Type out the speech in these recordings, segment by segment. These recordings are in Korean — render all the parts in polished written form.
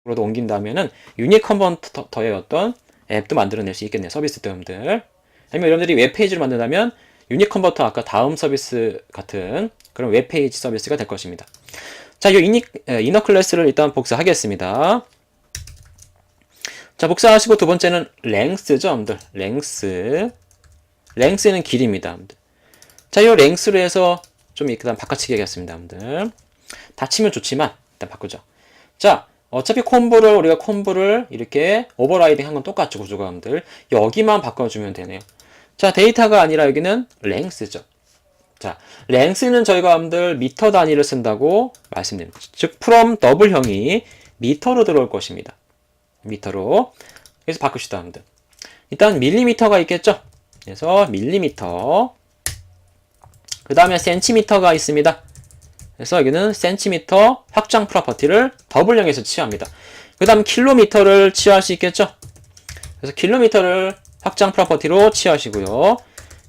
로도 옮긴다면은 유닛 컨버터의 어떤 앱도 만들어낼 수 있겠네요. 서비스도 여러분들. 아니면 여러분들이 웹페이지를 만든다면 유닛 컨버터 아까 다음 서비스 같은 그런 웹페이지 서비스가 될 것입니다. 자, 이 이너 클래스를 일단 복사하겠습니다. 자, 복사하시고 두 번째는 랭스죠, 여러분들. 랭스는 길이입니다, 여러분들. 자, 이 랭스로 해서 좀 일단 바꿔치기 하겠습니다, 여러분들. 닫히면 좋지만 일단 바꾸죠. 자, 어차피 우리가 콤보를 이렇게 오버라이딩 한 건 똑같죠, 구조가 여러분들. 여기만 바꿔주면 되네요. 자, 데이터가 아니라 여기는 랭스죠. 자, 랭스는 저희가 여러분들 미터 단위를 쓴다고 말씀드립니다. 즉, from 더블형이 미터로 들어올 것입니다. 미터로. 그래서 바꿉시다, 여러분들. 일단 밀리미터가 있겠죠? 그래서 밀리미터. 그 다음에 센티미터가 있습니다. 그래서 여기는 센티미터 확장 프로퍼티를 더블형에서 취합니다. 그 다음 킬로미터를 취할 수 있겠죠? 그래서 킬로미터를 확장 프로퍼티로 취하시고요.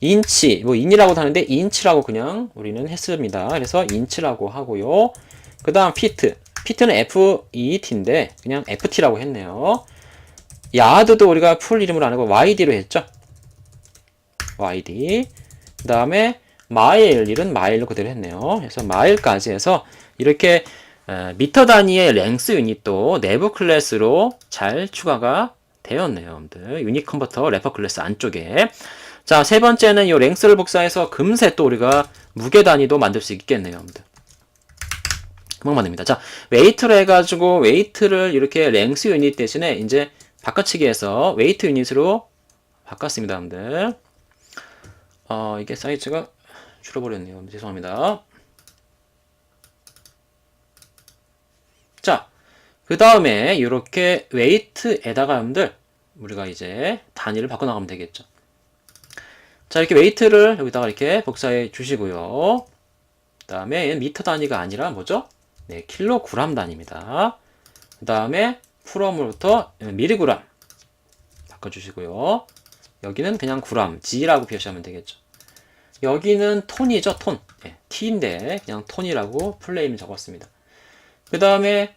인치, 인이라고도 하는데 인치라고 그냥 우리는 했습니다. 그래서 인치라고 하고요. 그 다음 피트는 FET인데 그냥 FT라고 했네요. 야드도 우리가 풀 이름으로 안 하고 YD로 했죠. YD. 그 다음에 일은 마일로 그대로 했네요. 그래서 마일까지 해서 이렇게 미터 단위의 랭스 유닛도 내부 클래스로 잘 추가가 되었네요. 여러분들. 유닛 컨버터 래퍼 클래스 안쪽에. 자, 세 번째는 이 랭스를 복사해서 금세 또 우리가 무게 단위도 만들 수 있겠네요. 여러분들. 금방 만듭니다. 자, 웨이트로 해가지고 웨이트를 이렇게 랭스 유닛 대신에 이제 바꿔치기 해서 웨이트 유닛으로 바꿨습니다. 여러분들. 이게 사이즈가 줄어버렸네요. 죄송합니다. 자, 그 다음에 이렇게 웨이트에다가 여러분들 우리가 이제 단위를 바꿔나가면 되겠죠. 자, 이렇게 웨이트를 여기다가 이렇게 복사해 주시고요. 그 다음에 미터 단위가 아니라 뭐죠? 네, 킬로그램 단위입니다. 그 다음에 프롬으로부터 미리그램 바꿔주시고요. 여기는 그냥 그램, G라고 표시하면 되겠죠. 여기는 톤이죠, 톤. 네, T인데 그냥 톤이라고 풀네임 적었습니다. 그 다음에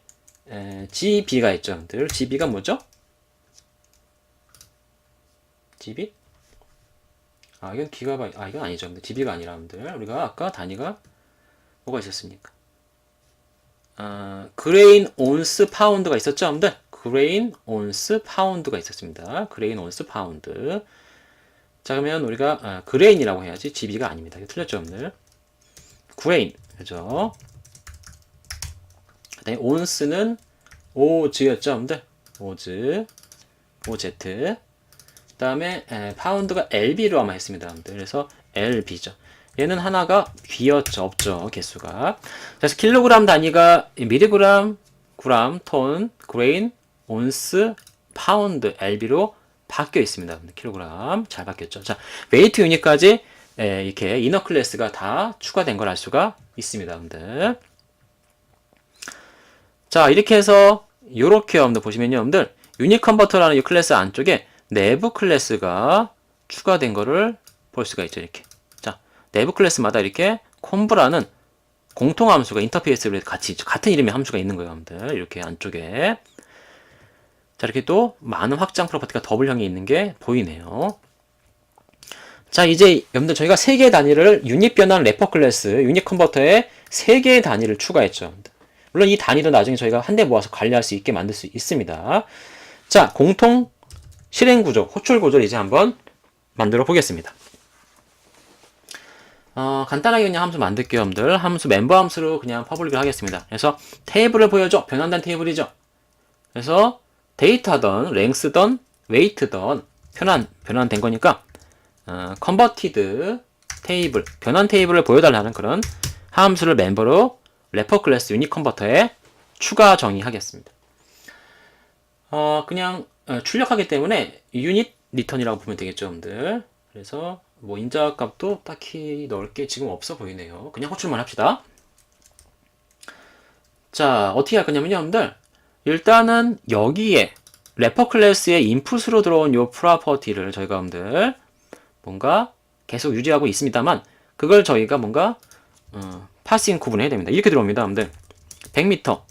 GB가 있죠, 여러분들. GB가 뭐죠? GB? 이건 기가바이트. 이건 아니죠, 여러분들. GB가 아니라, 여러분들. 우리가 아까 단위가 뭐가 있었습니까? 그레인 온스 파운드가 있었죠, 여러분들. 그레인 온스 파운드가 있었습니다. 그레인 온스 파운드. 자, 그러면 우리가 그레인이라고 해야지 GB가 아닙니다. 이거 틀렸죠, 여러분들. 그레인, 그죠? 그다음에 온스는 OZ였죠, 여러분들. OZ. 그 다음에 파운드가 LB로 아마 했습니다, 여러분들. 그래서 LB죠. 얘는 하나가 비었죠, 없죠, 개수가. 그래서 킬로그램 단위가 미리그램, 그램, 톤, 그레인, 온스, 파운드, LB로 바뀌어 있습니다. 킬로그램 잘 바뀌었죠. 자, 웨이트 유닛까지 이렇게 이너 클래스가 다 추가된 걸 알 수가 있습니다, 여러분들. 자, 이렇게 해서 이렇게 여러분들 보시면요, 여러분들 유닛 컨버터라는 이 클래스 안쪽에 내부 클래스가 추가된 거를 볼 수가 있죠, 이렇게. 자, 내부 클래스마다 이렇게 콤브라는 공통 함수가 인터페이스로 같이 있죠. 같은 이름의 함수가 있는 거예요, 여러분들. 이렇게 안쪽에. 자, 이렇게 또 많은 확장 프로퍼티가 더블형이 있는 게 보이네요. 자, 이제 여러분들 저희가 3개의 단위를 유닛 변환 래퍼 클래스, 유닛 컨버터에 3개의 단위를 추가했죠. 물론 이 단위도 나중에 저희가 한데 모아서 관리할 수 있게 만들 수 있습니다. 자, 공통 실행 구조, 호출 구조를 이제 한번 만들어 보겠습니다. 간단하게 그냥 함수 만들게요, 여러분들. 함수 멤버 함수로 그냥 퍼블릭을 하겠습니다. 그래서 테이블을 보여줘. 변환된 테이블이죠. 그래서 데이터든, 랭스든, 웨이트든 변환된 거니까 컨버티드 테이블, 변환 테이블을 보여달라는 그런 함수를 멤버로 래퍼 클래스 유닛 컨버터에 추가 정의하겠습니다. 그냥 출력하기 때문에 유닛 리턴이라고 보면 되겠죠, 여러분들. 그래서 뭐 인자 값도 딱히 넣을 게 지금 없어 보이네요. 그냥 호출만 합시다. 자, 어떻게 할 거냐면요, 여러분들. 일단은 여기에 래퍼 클래스의 인풋으로 들어온 요 프로퍼티를 저희가 여러분들 뭔가 계속 유지하고 있습니다만 그걸 저희가 뭔가 파싱 구분해야 됩니다. 이렇게 들어옵니다, 여러분들. 100m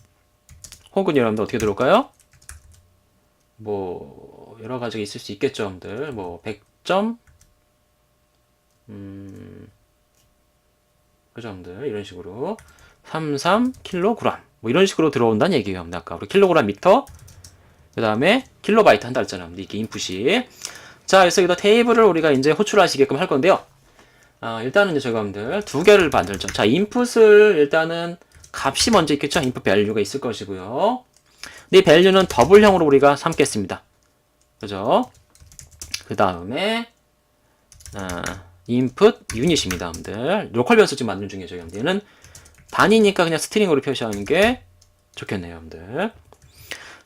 혹은 여러분들 어떻게 들어올까요? 뭐 여러 가지가 있을 수 있겠죠, 여러분들. 뭐 100점, 그죠, 여러분들. 이런 식으로 33kg 뭐 이런 식으로 들어온다는 얘기예요, 여러분들. 아까 우리 킬로그램 미터, 그 다음에 킬로바이트 한다 했잖아요, 여러분들. 이게 인풋이. 자, 그래서 여기다 테이블을 우리가 이제 호출하시게끔 할 건데요. 일단은 이제 저희가 여러분들 두 개를 만들죠. 자, 인풋을 일단은 값이 먼저 있겠죠. 인풋 밸류가 있을 것이고요. 근데 이 밸류는 더블형으로 우리가 삼겠습니다. 그죠? 그 다음에 인풋 유닛입니다, 여러분들. 로컬 변수 지금 만드는 중이죠, 여러분들. 얘는 단위니까 그냥 스트링으로 표시하는 게 좋겠네요, 여러분들.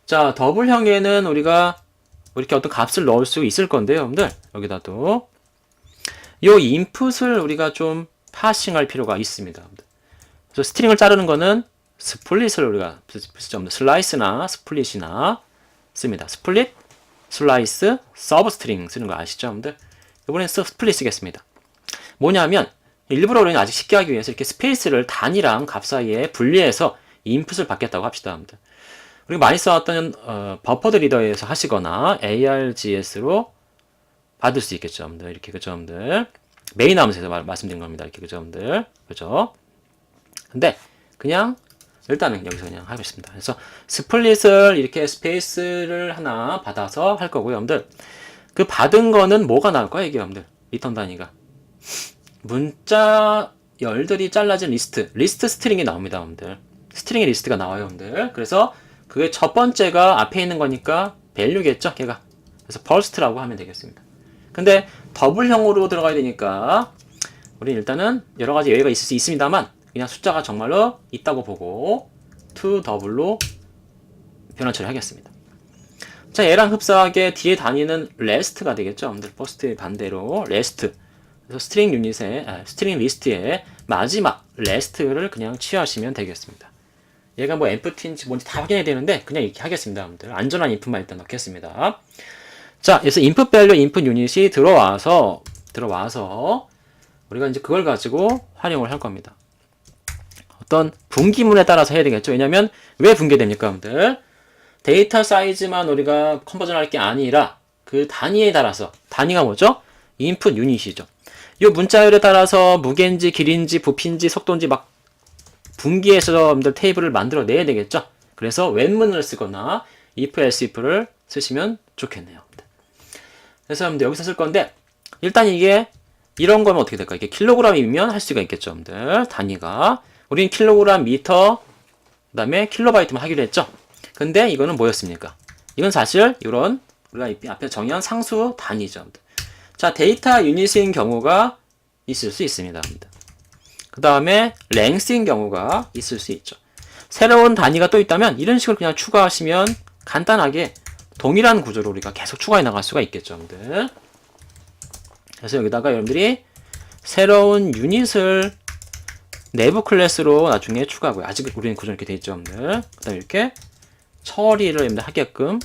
자, 더블형에는 우리가 이렇게 어떤 값을 넣을 수 있을 건데요, 여러분들. 여기다도 요 인풋을 우리가 좀 파싱할 필요가 있습니다, 여러분들. 그래서 스트링을 자르는 거는 스플릿을 우리가 쓰죠. 슬라이스나 스플릿이나 씁니다. 스플릿, 슬라이스, 서브스트링 쓰는 거 아시죠, 여러분들? 이번엔 스플릿 쓰겠습니다. 뭐냐면 일부러 우리는 아직 쉽게 하기 위해서 이렇게 스페이스를 단위랑 값 사이에 분리해서 인풋을 받겠다고 합시다, 여러분들. 우리가 많이 써왔던 버퍼드 리더에서 하시거나 ARGS로 받을 수 있겠죠, 여러분들. 이렇게, 그죠, 여러분들. 메인 함수에서 말씀드린 겁니다. 이렇게, 그죠, 여러분들. 그죠? 근데 그냥 일단은 여기서 그냥 하겠습니다. 그래서 스플릿을 이렇게 스페이스를 하나 받아서 할 거고요, 여러분들. 그 받은 거는 뭐가 나올까요, 이게, 여러분들? 리턴 단위가. 문자 열들이 잘라진 리스트 스트링이 나옵니다, 여러분들. 스트링의 리스트가 나와요, 여러분들. 그래서 그게 첫 번째가 앞에 있는 거니까 밸류겠죠, 걔가. 그래서 first라고 하면 되겠습니다. 근데 더블형으로 들어가야 되니까 우리는 일단은 여러 가지 여유가 있을 수 있습니다만 그냥 숫자가 정말로 있다고 보고 to 더블로 변환 처리하겠습니다. 자, 얘랑 흡사하게 뒤에 단위는 rest가 되겠죠, 여러분들. first의 반대로 rest. 그래서 스트링 유닛에 스트링 리스트에 마지막 rest를 그냥 취하시면 되겠습니다. 얘가 뭐 empty인지 뭔지 다 확인해야 되는데 그냥 이렇게 하겠습니다, 여러분들. 안전한 인풋만 일단 넣겠습니다. 자, 그래서 input value, input 유닛이 들어와서 우리가 이제 그걸 가지고 활용을 할 겁니다. 어떤 분기문에 따라서 해야 되겠죠. 왜냐면 왜 분개됩니까, 여러분들? 데이터 사이즈만 우리가 컨버전 할 게 아니라 그 단위에 따라서, 단위가 뭐죠? input 유닛이죠. 이 문자열에 따라서 무게인지 길인지 부피인지 속도인지 막 분기해서 여러분들 테이블을 만들어 내야 되겠죠. 그래서 when문을 쓰거나 if else if를 쓰시면 좋겠네요. 그래서 여러분들 여기서 쓸 건데 일단 이게 이런 거면 어떻게 될까요? 이게 킬로그램이면 할 수가 있겠죠, 여러분들. 단위가 우리는 킬로그램, 미터, 그 다음에 킬로바이트만 하기로 했죠. 근데 이거는 뭐였습니까? 이건 사실 이런 우리가 앞에 정의한 상수 단위죠, 여러분들. 자, 데이터 유닛인 경우가 있을 수 있습니다, 여러분들. 그 다음에 랭스인 경우가 있을 수 있죠. 새로운 단위가 또 있다면 이런 식으로 그냥 추가하시면 간단하게 동일한 구조로 우리가 계속 추가해 나갈 수가 있겠죠, 여러분들. 그래서 여기다가 여러분들이 새로운 유닛을 내부 클래스로 나중에 추가하고요. 아직 우리는 구조는 이렇게 돼 있죠, 여러분들. 그 다음에 이렇게 처리를 여러분들 하게끔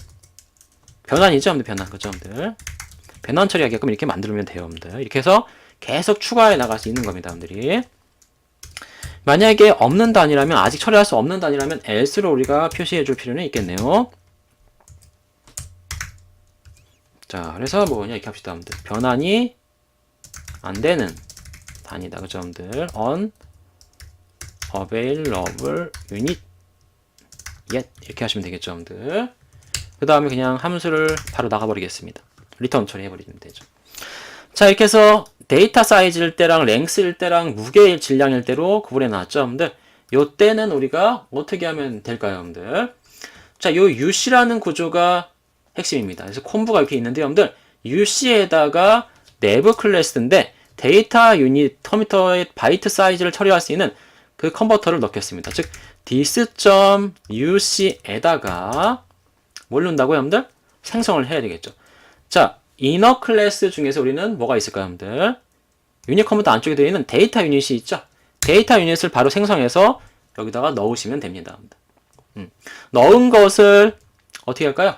변환이죠, 여러분들. 변환, 그죠, 여러분들. 변환 처리하게끔 이렇게 만들면 돼요, 여러분들. 이렇게 해서 계속 추가해 나갈 수 있는 겁니다, 여러분들이. 만약에 없는 단위라면, 아직 처리할 수 없는 단위라면 else로 우리가 표시해 줄 필요는 있겠네요. 자, 그래서 뭐냐 이렇게 합시다, 여러분들. 변환이 안 되는 단위다, 그죠, 여러분들. unavailable unit yet 이렇게 하시면 되겠죠, 여러분들. 그 다음에 그냥 함수를 바로 나가버리겠습니다. 리턴 처리해버리면 되죠. 자, 이렇게 해서 데이터 사이즈일 때랑 랭스일 때랑 무게일 질량일 때로 구분해 놨죠, 여러분들. 요 때는 우리가 어떻게 하면 될까요, 여러분들? 자, 요 UC라는 구조가 핵심입니다. 그래서 콤보가 이렇게 있는데, 여러분들, UC에다가 내부 클래스인데 데이터 유닛 터미터의 바이트 사이즈를 처리할 수 있는 그 컨버터를 넣겠습니다. 즉, this.uc에다가 뭘 넣는다고요, 여러분들? 생성을 해야 되겠죠. 자, 이너 클래스 중에서 우리는 뭐가 있을까요, 여러분들? 유닛 컨버터 안쪽에 들어있는 데이터 유닛이 있죠. 데이터 유닛을 바로 생성해서 여기다가 넣으시면 됩니다, 여러분들. 넣은 것을 어떻게 할까요?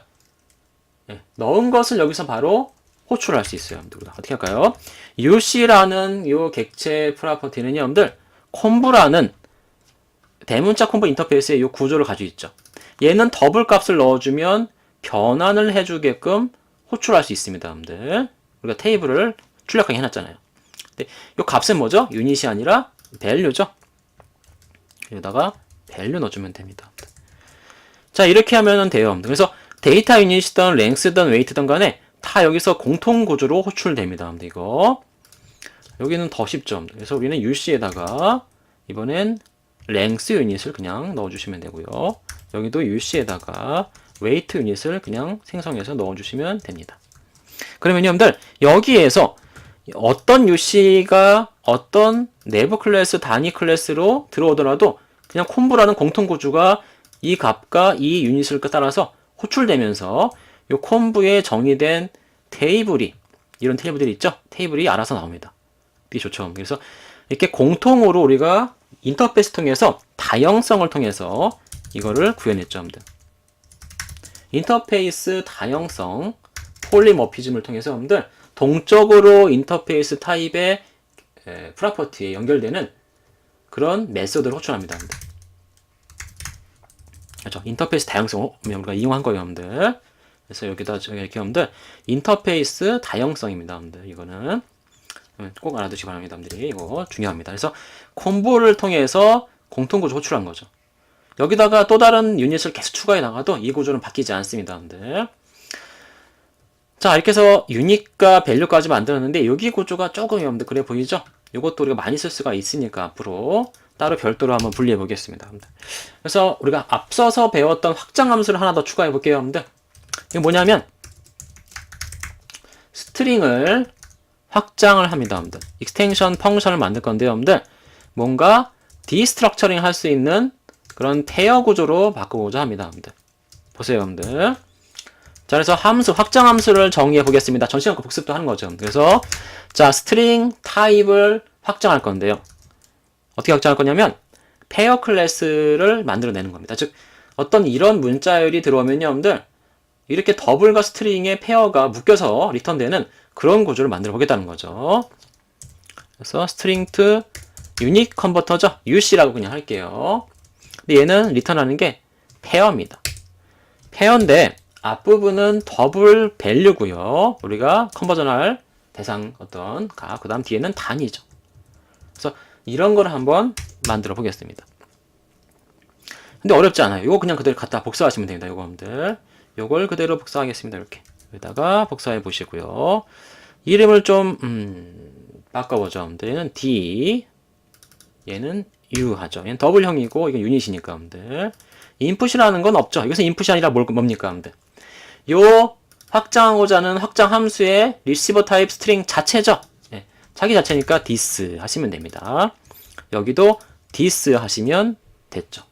넣은 것을 여기서 바로 호출할 수 있어요, 여러분들. 어떻게 할까요? UC라는 요 객체 프로퍼티는요, 여러분들, 콤브라는 대문자 콤보 인터페이스의 요 구조를 가지고 있죠. 얘는 더블 값을 넣어주면 변환을 해주게끔 호출할 수 있습니다, 여러분들. 우리가 테이블을 출력하게 해놨잖아요. 근데 이 값은 뭐죠? 유닛이 아니라 value죠. 여기다가 value 넣어주면 됩니다. 자, 이렇게 하면 돼요. 그래서 데이터 유닛이든 랭스든 웨이트든 간에 다 여기서 공통 구조로 호출됩니다. 이거 여기는 더 쉽죠. 그래서 우리는 UC에다가 이번엔 랭스 유닛을 그냥 넣어주시면 되고요. 여기도 UC에다가 웨이트 유닛을 그냥 생성해서 넣어주시면 됩니다. 그러면 여러분들 여기에서 어떤 UC가 어떤 내부 클래스, 단위 클래스로 들어오더라도 그냥 콤보라는 공통 구조가 이 값과 이 유닛을 따라서 호출되면서 이 콤보에 정의된 테이블이 이런 테이블들이 있죠. 테이블이 알아서 나옵니다. 되게 좋죠. 그래서 이렇게 공통으로 우리가 인터페이스 통해서 다형성을 통해서 이거를 구현했죠. 여러분들. 인터페이스 다형성 폴리머피즘을 통해서 여러분들 동적으로 인터페이스 타입의 프로퍼티에 연결되는 그런 메소드를 호출합니다. 여러분들. 그렇죠. 인터페이스 다형성을 우리가 이용한 거예요, 여러분들. 그래서 여기다 이렇게 여러분들 인터페이스 다형성입니다, 여러분들. 이거는 꼭 알아두시기 바랍니다, 여러분들이. 이거 중요합니다. 그래서 콤보를 통해서 공통구조 호출한 거죠. 여기다가 또 다른 유닛을 계속 추가해 나가도 이 구조는 바뀌지 않습니다, 여러분들. 자, 이렇게 해서 유닛과 밸류까지 만들었는데 여기 구조가 조금 여러분들 그래 보이죠? 이것도 우리가 많이 쓸 수가 있으니까 앞으로 따로 별도로 한번 분리해 보겠습니다. 여러분들. 그래서 우리가 앞서서 배웠던 확장 함수를 하나 더 추가해 볼게요, 여러분들. 이게 뭐냐면 스트링을 확장을 합니다, 여러분들. 익스텐션 펑션을 만들 건데요, 여러분들. 뭔가 디스트럭처링 할 수 있는 그런 페어 구조로 바꾸고자 합니다, 여러분들. 보세요, 여러분들. 자, 그래서 함수, 확장 함수를 정의해 보겠습니다. 전 시간 복습도 하는 거죠. 그래서 자, 스트링 타입을 확장할 건데요. 어떻게 확장할 거냐면 페어 클래스를 만들어내는 겁니다. 즉 어떤 이런 문자열이 들어오면요, 여러분들 이렇게 더블과 스트링의 페어가 묶여서 리턴되는 그런 구조를 만들어 보겠다는 거죠. 그래서 스트링 to 유닛 컨버터죠. UC라고 그냥 할게요. 근데 얘는 리턴하는 게 페어입니다. 페어인데 앞부분은 더블 밸류고요. 우리가 컨버전할 대상 어떤 가, 그 다음 뒤에는 단위죠. 그래서 이런 걸 한번 만들어 보겠습니다. 근데 어렵지 않아요. 이거 그냥 그대로 갖다 복사하시면 됩니다. 요거들. 요걸 그대로 복사하겠습니다. 이렇게. 여기다가 복사해 보시고요. 이름을 좀 바꿔보죠. 얘는 D, 얘는 U 하죠. 얘는 더블형이고 이건 유닛이니까. 인풋이라는 건 없죠. 이것은 인풋이 아니라 뭡니까? 요 확장하고자 하는 확장 함수의 리시버 타입 스트링 자체죠. 네, 자기 자체니까 this 하시면 됩니다. 여기도 this 하시면 됐죠.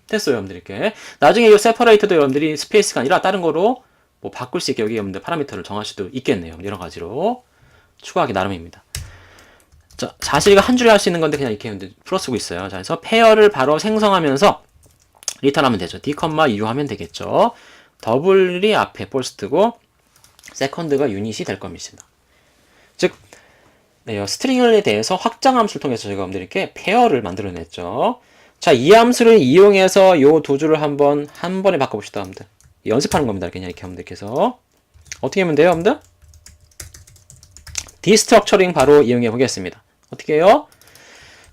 됐어요, 여러분들. 이렇게 나중에 이 세퍼레이터도 여러분들이 스페이스가 아니라 다른 거로 뭐 바꿀 수 있게 여기 여러분들 파라미터를 정할 수도 있겠네요. 여러 가지로 추가하기 나름입니다. 자, 사실 이거 한 줄에 할 수 있는 건데 그냥 이렇게 풀어 쓰고 있어요. 자, 그래서 페어를 바로 생성하면서 리턴하면 되죠. D, U 하면 되겠죠. 더블이 앞에 false 뜨고 세컨드가 유닛이 될 겁니다. 즉 네, 스트링에 대해서 확장 함수를 통해서 저희가 여러분들 이렇게 페어를 만들어냈죠. 자, 이 함수를 이용해서 요 두 줄을 한 번에 바꿔봅시다, 여러분들. 연습하는 겁니다. 그냥 이렇게 여러분들께서. 어떻게 하면 돼요, 여러분들? 디스트럭처링 바로 이용해 보겠습니다. 어떻게 해요?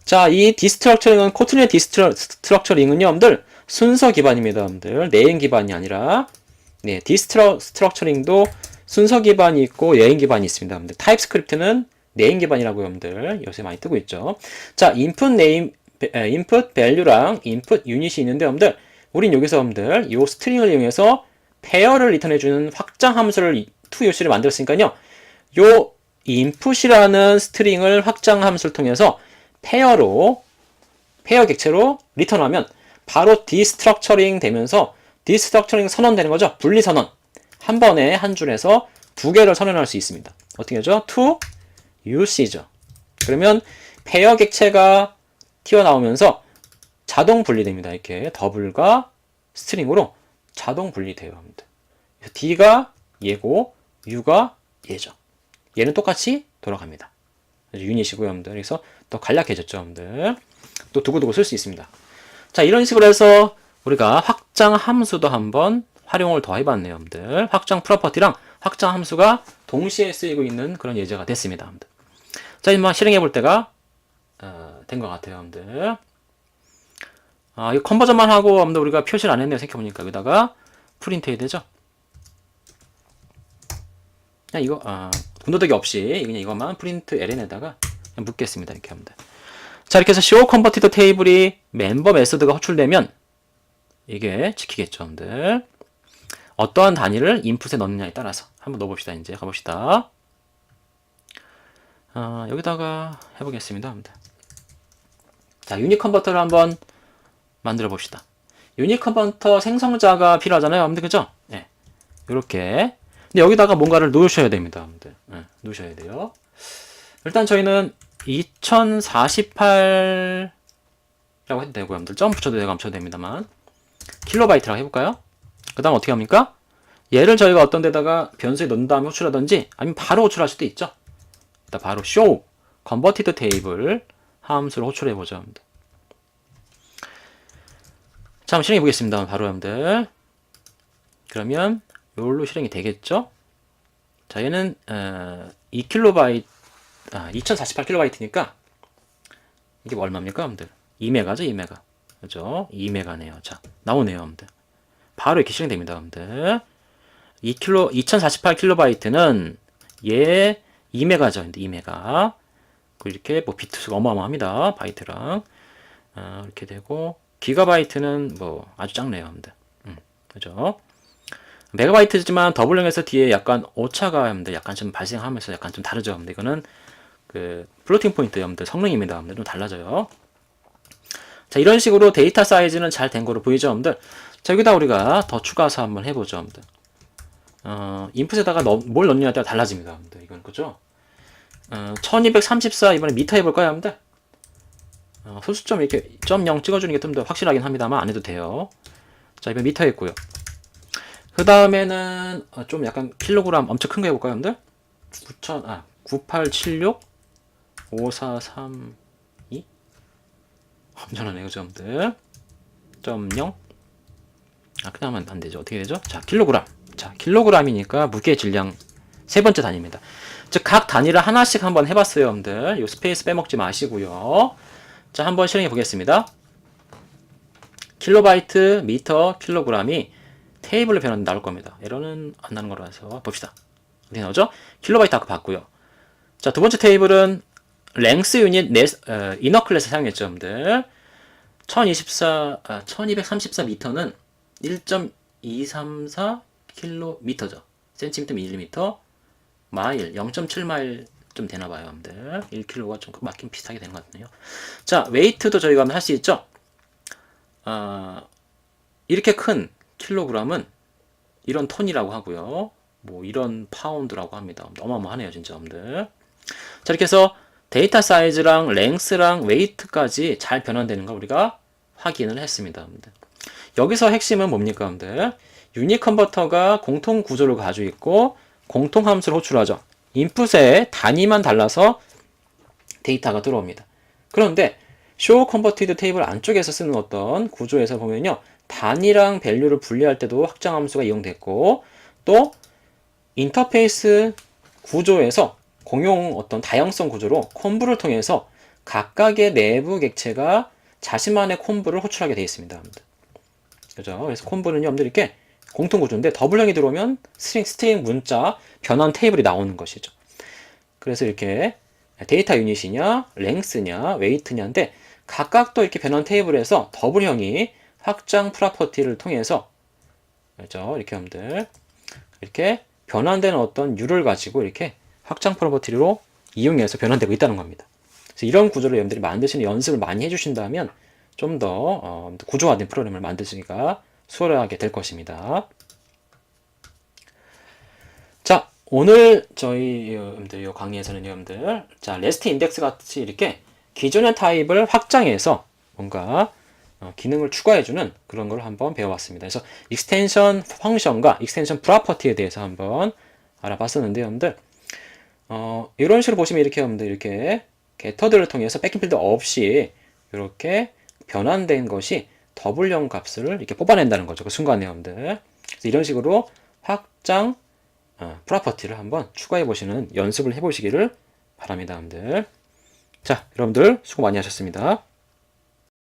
자, 이 디스트럭처링은, 코틀린의 디스트럭처링은요, 여러분들, 순서 기반입니다, 여러분들. 네임 기반이 아니라, 네, 디스트럭처링도 순서 기반이 있고, 네임 기반이 있습니다, 여러분들. 타입스크립트는 네임 기반이라고 여러분들 요새 많이 뜨고 있죠. 자, 인풋 밸류랑 인풋 유닛이 있는데 여러분들 우린 여기서 여러분들 이 스트링을 이용해서 페어를 리턴해주는 확장 함수를 to UC를 만들었으니까요. 요 인풋이라는 스트링을 확장 함수를 통해서 페어 객체로 리턴하면 바로 디스트럭처링 되면서 디스트럭처링 선언되는 거죠. 분리 선언. 한 번에 한 줄에서 두 개를 선언할 수 있습니다. 어떻게 하죠? to UC죠. 그러면 페어 객체가 튀어나오면서 자동 분리됩니다. 이렇게 더블과 스트링으로 자동 분리돼요. D가 얘고 U가 얘죠. 얘는 똑같이 돌아갑니다. 유닛이고요, 여러분들. 그래서 더 간략해졌죠, 여러분들. 또 두고두고 쓸 수 있습니다. 자, 이런 식으로 해서 우리가 확장 함수도 한번 활용을 더 해봤네요, 여러분들. 확장 프로퍼티랑 확장 함수가 동시에 쓰이고 있는 그런 예제가 됐습니다, 여러분들. 자, 이제 실행해 볼 때가 된 것 같아요, 여러분들. 이 컨버전만 하고 여러분들 우리가 표시를 안 했네요, 생각해보니까. 여기다가 프린트 해야 되죠. 그냥 이거 군더더기 없이 그냥 이것만 프린트 ln에다가 그냥 묻겠습니다, 이렇게 하면 돼. 자, 이렇게 해서 show converted 테이블이 멤버 메소드가 호출되면 이게 지키겠죠, 여러분들. 어떠한 단위를 인풋에 넣느냐에 따라서 한번 넣어봅시다. 이제 가봅시다. 여기다가 해보겠습니다. 자, 유닛 컨버터를 한번 만들어 봅시다. 유닛 컨버터 생성자가 필요하잖아요, 여러분들. 그죠? 네. 요렇게. 근데 여기다가 뭔가를 놓으셔야 됩니다, 여러분들. 네, 놓으셔야 돼요. 일단 저희는 2048 라고 해도 되고, 여러분들. 점 붙여도 되고, 안 붙여도 됩니다만. 킬로바이트라고 해볼까요? 그 다음 어떻게 합니까? 얘를 저희가 어떤 데다가 변수에 넣은 다음에 호출하든지, 아니면 바로 호출할 수도 있죠. 일단 바로 show converted table 함수를 호출해보죠, 여러분들. 자, 한번 실행해 보겠습니다. 바로 여러분들. 그러면 요걸로 실행이 되겠죠? 자, 얘는 2KB 2048KB니까 이게 얼마입니까, 여러분들? 2메가죠, 2메가. 그죠? 2메가네요. 자, 나오네요, 여러분들. 바로 이렇게 실행됩니다, 여러분들. 2048KB는 얘 2메가죠, 2메가. 이렇게 뭐 비트 수가 어마어마합니다. 바이트랑 이렇게 되고 기가바이트는 뭐 아주 작네요, 여러분들. 그죠? 메가바이트지만 더블링에서 뒤에 약간 오차가 여러분들 약간 좀 발생하면서 약간 좀 다르죠, 여러분들. 이거는 그 플로팅 포인트 여러분들 성능입니다, 여러분들. 좀 달라져요. 자, 이런 식으로 데이터 사이즈는 잘 된 거로 보이죠, 여러분들. 자, 여기다 우리가 더 추가해서 한번 해보죠, 여러분들. 인풋에다가 뭘 넣느냐에 따라 달라집니다, 여러분들. 이건 그죠? 1234 이번에 미터 해볼까요, 여러분들? 소수점 이렇게 .0 찍어주는 게 좀 더 확실하긴 합니다만 안 해도 돼요. 자, 이번 미터 했고요. 그 다음에는 좀 약간 킬로그램 엄청 큰 거 해볼까요, 여러분들? 9876 5432 엄청나네요, 여러분들. .0 그냥 하면 안 되죠. 어떻게 되죠? 자, 킬로그램. 자, 킬로그램이니까 무게 질량 세 번째 단위입니다. 즉, 각 단위를 하나씩 한번 해봤어요, 여러분들. 요 스페이스 빼먹지 마시고요. 자, 한번 실행해 보겠습니다. 킬로바이트, 미터, 킬로그램이 테이블로 변환 나올 겁니다. 에러는 안 나는 거라서 봅시다. 어떻게 나오죠? 킬로바이트 아까 봤고요. 자, 두 번째 테이블은 랭스 유닛 이너 클래스 사용했죠, 여러분들. 1234 미터는 1.234 킬로미터죠. 센티미터, 밀리미터, 마일, 0.7마일 좀 되나봐요, 여러분들. 1kg가 좀 맞긴 비슷하게 되는 것 같네요. 자, 웨이트도 저희가 할 수 있죠? 이렇게 큰 킬로그램은 이런 톤이라고 하고요. 뭐 이런 파운드라고 합니다. 어마어마하네요, 진짜, 여러분들. 자, 이렇게 해서 데이터 사이즈랑 랭스랑 웨이트까지 잘 변환되는 걸 우리가 확인을 했습니다, 여러분들. 여기서 핵심은 뭡니까, 여러분들? 유닛 컨버터가 공통 구조를 가지고 있고 공통 함수를 호출하죠. 인풋의 단위만 달라서 데이터가 들어옵니다. 그런데 show converted 테이블 안쪽에서 쓰는 어떤 구조에서 보면요, 단위랑 밸류를 분리할 때도 확장 함수가 이용됐고, 또 인터페이스 구조에서 공용 어떤 다양성 구조로 콤브를 통해서 각각의 내부 객체가 자신만의 콤브를 호출하게 되어 있습니다. 그죠? 그래서 콤브는 여러분들 이렇게 공통 구조인데 더블형이 들어오면 스트링 문자 변환 테이블이 나오는 것이죠. 그래서 이렇게 데이터 유닛이냐, 랭스냐, 웨이트냐인데 각각 또 이렇게 변환 테이블에서 더블형이 확장 프로퍼티를 통해서 그죠? 이렇게 여러분들 이렇게 변환되는 어떤 유를 가지고 이렇게 확장 프로퍼티로 이용해서 변환되고 있다는 겁니다. 그래서 이런 구조를 여러분들이 만드시는 연습을 많이 해주신다면 좀 더 구조화된 프로그램을 만드시기가 수월하게 될 것입니다. 자, 오늘 저희 여러분들 이 강의에서는 여러분들 자, 레스트 인덱스 같이 이렇게 기존의 타입을 확장해서 뭔가 기능을 추가해주는 그런 걸 한번 배워봤습니다. 그래서 익스텐션 펑션과 익스텐션 프로퍼티에 대해서 한번 알아봤었는데 여러분들 이런 식으로 보시면 이렇게 여러분들 이렇게 게터들을 통해서 백인필드 없이 이렇게 변환된 것이 더블형 값을 이렇게 뽑아낸다는 거죠. 그 순간에 여러분들. 그래서 이런 식으로 확장 프로퍼티를 한번 추가해 보시는 연습을 해 보시기를 바랍니다, 여러분들. 자, 여러분들 수고 많이 하셨습니다.